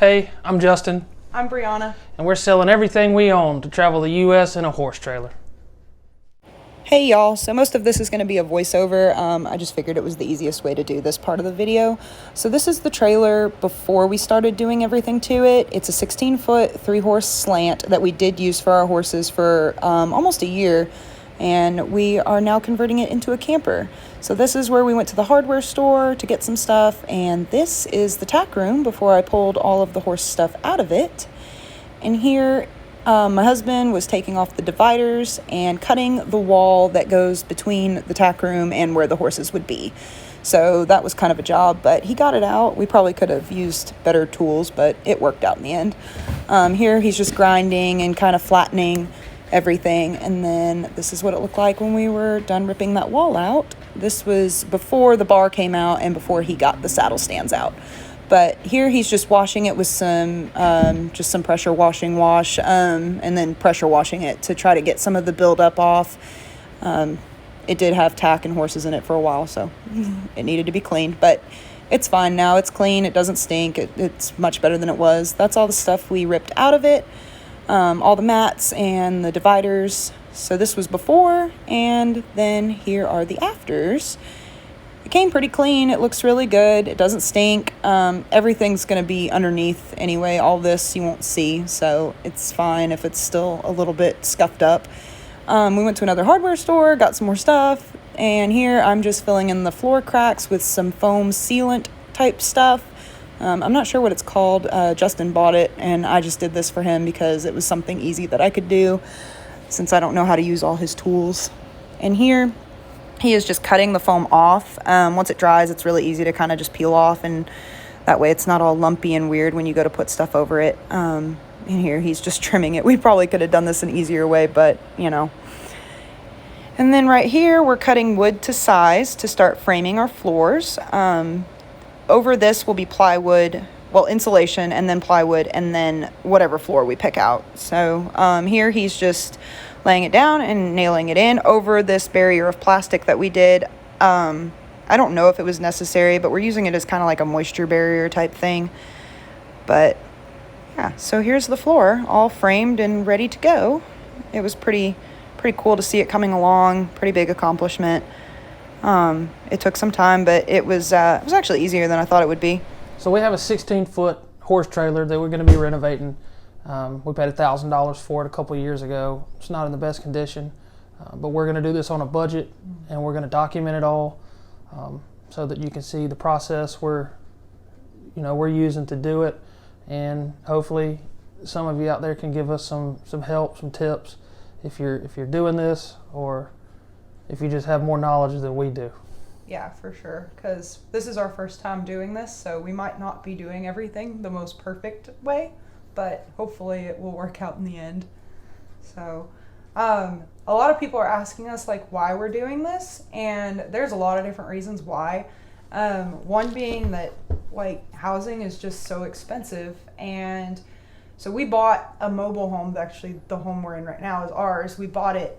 Hey, I'm Justin. I'm Brianna. And we're selling everything we own to travel the U.S. in a horse trailer. Hey y'all, so most of this is going to be a voiceover. I just figured it was the easiest way to do this part of the video. So this is the trailer before we started doing everything to it. It's a 16-foot, 3-horse slant that we did use for our horses for almost a year, and we are now converting it into a camper. So this is where we went to the hardware store to get some stuff, and this is the tack room before I pulled all of the horse stuff out of it. And here my husband was taking off the dividers and cutting the wall that goes between the tack room and where the horses would be. So that was kind of a job, but he got it out. We probably could have used better tools, but it worked out in the end. Here he's just grinding and kind of flattening everything, and then this is what it looked like when we were done ripping that wall out. This was before the bar came out and before he got the saddle stands out. But here he's just washing it with some pressure washing wash, and then pressure washing it to try to get some of the buildup off. It did have tack and horses in it for a while, so it needed to be cleaned. But it's fine now. It's clean. It doesn't stink. It's much better than it was. That's all the stuff we ripped out of it, all the mats and the dividers. So this was before, and then here are the afters. It came pretty clean. It looks really good. It doesn't stink. Everything's going to be underneath anyway. All this you won't see, so it's fine if it's still a little bit scuffed up. We went to another hardware store, got some more stuff, and here I'm just filling in the floor cracks with some foam sealant type stuff. I'm not sure what it's called. Justin bought it, and I just did this for him because it was something easy that I could do since I don't know how to use all his tools. And here he is just cutting the foam off. Once it dries, it's really easy to kind of just peel off, and that way it's not all lumpy and weird when you go to put stuff over it. And here he's just trimming it. We probably could have done this an easier way, but you know. And then right here, we're cutting wood to size to start framing our floors. Over this will be plywood, well, insulation, and then plywood, and then whatever floor we pick out. So here he's just laying it down and nailing it in over this barrier of plastic that we did. I don't know if it was necessary, but we're using it as kind of like a moisture barrier type thing. But yeah, so here's the floor all framed and ready to go. It was pretty cool to see it coming along. Pretty big accomplishment. It took some time, but it was actually easier than I thought it would be. So we have a 16-foot horse trailer that we're going to be renovating. We paid $1,000 for it a couple of years ago. It's not in the best condition, but we're going to do this on a budget, and we're going to document it all so that you can see the process we're using to do it, and hopefully some of you out there can give us some help, some tips if you're doing this, or if you just have more knowledge than we do. Yeah, for sure, because this is our first time doing this, so we might not be doing everything the most perfect way, but hopefully it will work out in the end. So a lot of people are asking us like why we're doing this, and there's a lot of different reasons why. One being that like housing is just so expensive, and so we bought a mobile home. Actually, the home we're in right now is ours. We bought it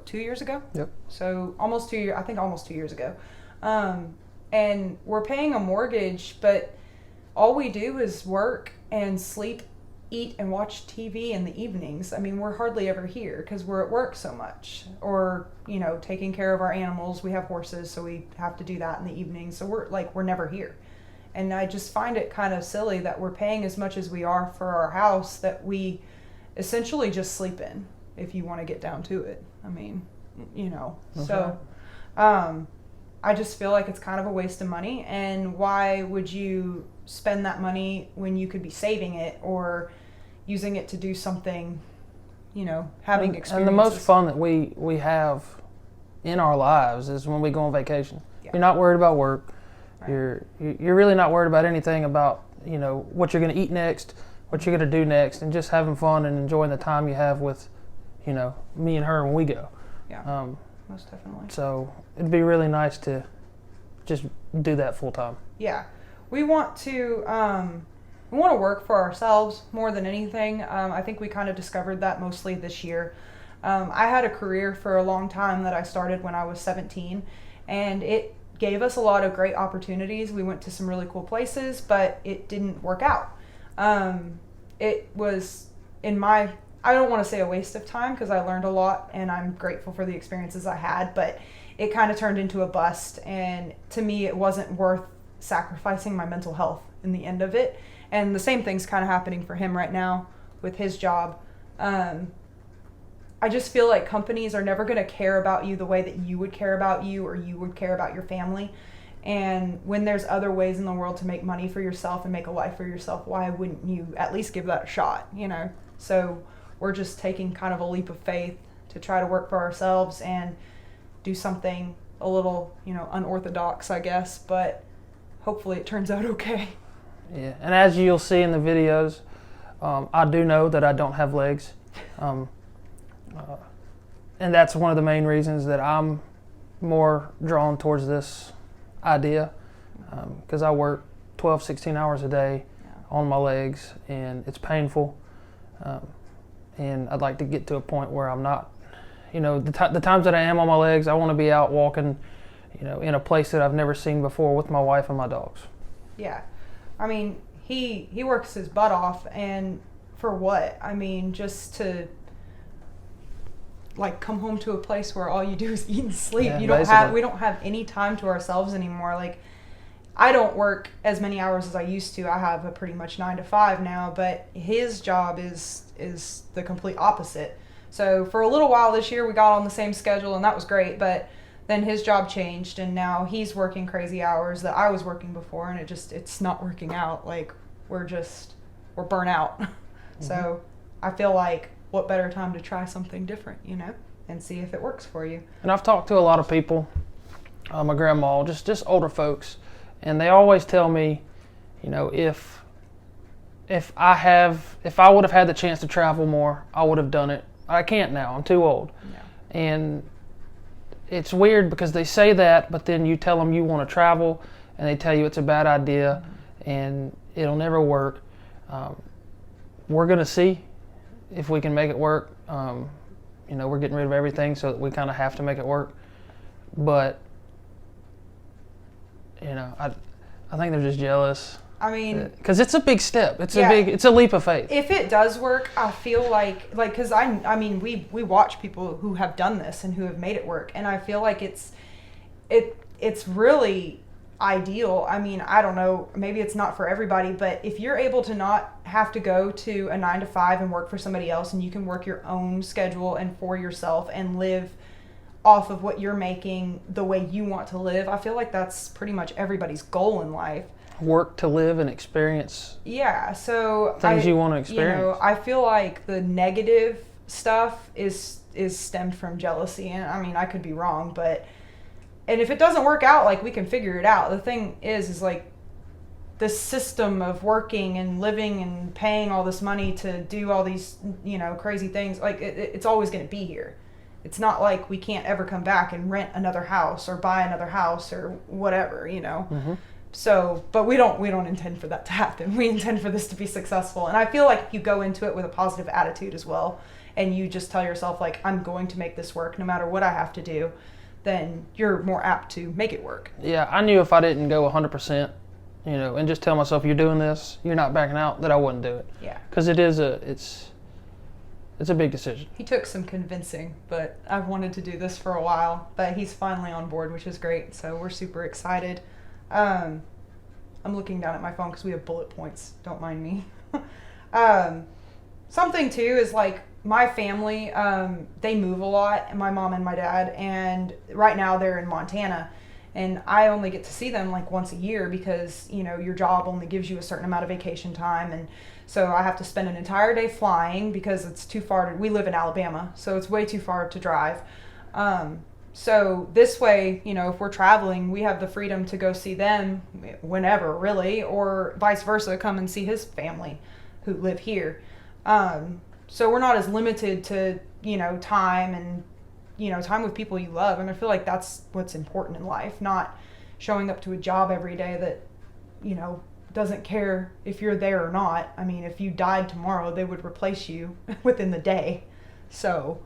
2 years ago? Yep. So almost 2 years, I think almost 2 years ago. And we're paying a mortgage, but all we do is work and sleep, eat, and watch TV in the evenings. I mean, we're hardly ever here because we're at work so much, or, taking care of our animals. We have horses, so we have to do that in the evenings. So we're never here. And I just find it kind of silly that we're paying as much as we are for our house that we essentially just sleep in, if you want to get down to it. I mean, Okay. So I just feel like it's kind of a waste of money, and why would you spend that money when you could be saving it or using it to do something, having experiences. And the most fun that we have in our lives is when we go on vacation. Yeah. You're not worried about work. Right. You're really not worried about anything about, what you're going to eat next, what you're going to do next, and just having fun and enjoying the time you have with, me and her when we go. Yeah, most definitely. So it'd be really nice to just do that full time. Yeah, we want to work for ourselves more than anything. I think we kind of discovered that mostly this year. I had a career for a long time that I started when I was 17, and it gave us a lot of great opportunities. We went to some really cool places, but it didn't work out. It was, I don't want to say a waste of time, because I learned a lot and I'm grateful for the experiences I had, but it kind of turned into a bust. And to me, it wasn't worth sacrificing my mental health in the end of it. And the same thing's kind of happening for him right now with his job. I just feel like companies are never going to care about you the way that you would care about you, or you would care about your family. And when there's other ways in the world to make money for yourself and make a life for yourself, why wouldn't you at least give that a shot, you know? So we're just taking kind of a leap of faith to try to work for ourselves and do something a little, you know, unorthodox, I guess, but hopefully it turns out okay. Yeah, and as you'll see in the videos, I do know that I don't have legs. And that's one of the main reasons that I'm more drawn towards this idea, because I work 12, 16 hours a day on my legs, and it's painful. And I'd like to get to a point where I'm not, you know, the times that I am on my legs, I want to be out walking, you know, in a place that I've never seen before with my wife and my dogs. Yeah. I mean, he works his butt off, and for what? I mean, just to like come home to a place where all you do is eat and sleep. Yeah, We don't have any time to ourselves anymore. Like, I don't work as many hours as I used to. I have a pretty much 9 to 5 now, but his job is the complete opposite. So for a little while this year, we got on the same schedule, and that was great, but then his job changed, and now he's working crazy hours that I was working before, and it's not working out. Like, we're burnt out. Mm-hmm. So I feel like, what better time to try something different, you know, and see if it works for you. And I've talked to a lot of people, my grandma, just older folks, and they always tell me, you know, if I would have had the chance to travel more, I would have done it. I can't now. I'm too old. Yeah. And it's weird because they say that, but then you tell them you want to travel, and they tell you it's a bad idea, and it'll never work. We're going to see if we can make it work. You know, we're getting rid of everything, so that we kind of have to make it work. But, you know, I think they're just jealous. I mean, because it's a big step. It's a leap of faith. If it does work, I feel like because I mean, we watch people who have done this and who have made it work, and I feel like it's really ideal. I mean, I don't know, maybe it's not for everybody, but if you're able to not have to go to a 9 to 5 and work for somebody else, and you can work your own schedule and for yourself and live off of what you're making the way you want to live, I feel like that's pretty much everybody's goal in life. Work to live and experience. Yeah, so things you want to experience. You know, I feel like the negative stuff is stemmed from jealousy, and I mean, I could be wrong, but and if it doesn't work out, like, we can figure it out. The thing is like, this system of working and living and paying all this money to do all these, you know, crazy things, like, it's always going to be here. It's not like we can't ever come back and rent another house or buy another house or whatever, you know. Mm-hmm. So, but we don't intend for that to happen. We intend for this to be successful. And I feel like if you go into it with a positive attitude as well, and you just tell yourself, like, I'm going to make this work no matter what I have to do, then you're more apt to make it work. Yeah, I knew if I didn't go 100%, you know, and just tell myself, you're doing this, you're not backing out, that I wouldn't do it. Yeah. Because it's a big decision. He took some convincing, but I've wanted to do this for a while, but he's finally on board, which is great. So we're super excited. I'm looking down at my phone because we have bullet points. Don't mind me. Something too is like, my family, they move a lot, my mom and my dad, and right now they're in Montana, and I only get to see them like once a year because, you know, your job only gives you a certain amount of vacation time, and so I have to spend an entire day flying because it's too far we live in Alabama, so it's way too far to drive. So this way, you know, if we're traveling, we have the freedom to go see them whenever, really, or vice versa, come and see his family who live here. So we're not as limited to, you know, time and, you know, time with people you love. I mean, I feel like that's what's important in life, not showing up to a job every day that, you know, doesn't care if you're there or not. I mean, if you died tomorrow, they would replace you within the day. So,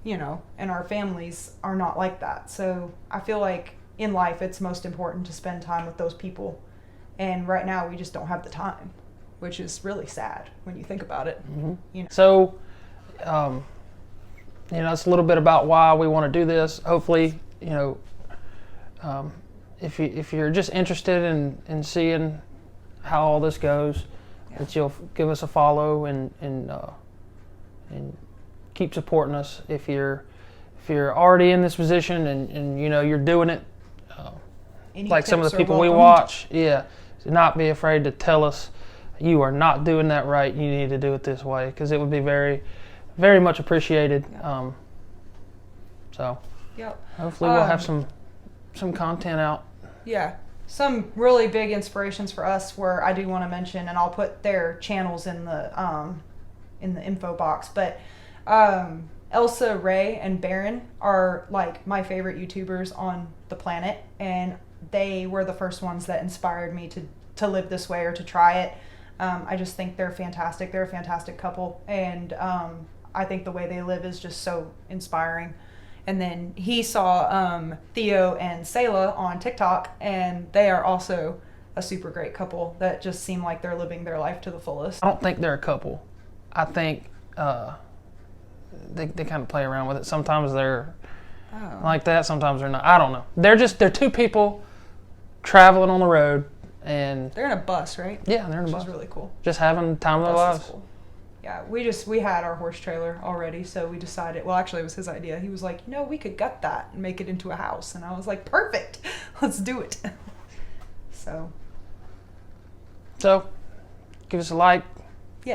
you know, and our families are not like that. So I feel like in life, it's most important to spend time with those people. And right now, we just don't have the time, which is really sad when you think about it. You know? So, it's a little bit about why we want to do this. Hopefully, if you're just interested in seeing how all this goes, that you'll give us a follow and keep supporting us. If you're already in this position and you're doing it, like some of the people we watch, not be afraid to tell us you are not doing that right. You need to do it this way, because it would be very, very much appreciated. So hopefully we'll have some content out. Yeah. Some really big inspirations for us where I do want to mention, and I'll put their channels in the info box, but Elsa, Rhae, and Barron are like my favorite YouTubers on the planet, and they were the first ones that inspired me to live this way or to try it. I just think they're fantastic. They're a fantastic couple, and I think the way they live is just so inspiring. And then he saw Theo and Salah on TikTok, and they are also a super great couple that just seem like they're living their life to the fullest. I don't think they're a couple. I think they kind of play around with it. Sometimes they're like that, sometimes they're not. I don't know. They're two people traveling on the road, and they're in a bus, right? Yeah, they're in a bus. Which is really cool. Just having the time of their lives. Cool. Yeah, we had our horse trailer already, so we decided, well, actually it was his idea. He was like, we could gut that and make it into a house. And I was like, perfect, let's do it. So give us a like,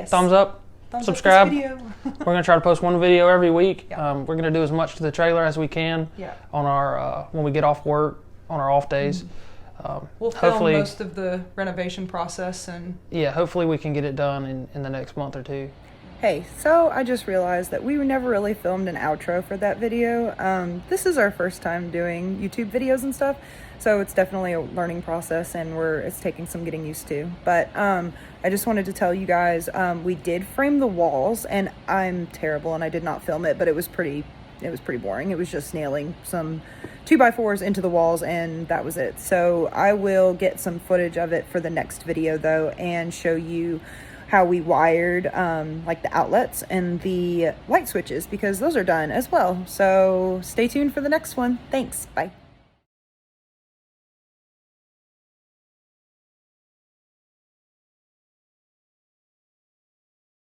thumbs up, subscribe. Up this video. We're going to try to post one video every week. Yeah. We're going to do as much to the trailer as we can on our when we get off work, on our off days. We'll film most of the renovation process, and hopefully we can get it done in the next month or two. Hey, so I just realized that we never really filmed an outro for that video. This is our first time doing YouTube videos and stuff, so it's definitely a learning process, and it's taking some getting used to. But I just wanted to tell you guys, we did frame the walls, and I'm terrible, and I did not film it, but it was pretty boring. It was just nailing some 2x4s into the walls, and that was it. So I will get some footage of it for the next video though, and show you how we wired like the outlets and the light switches, because those are done as well. So stay tuned for the next one. Thanks. Bye.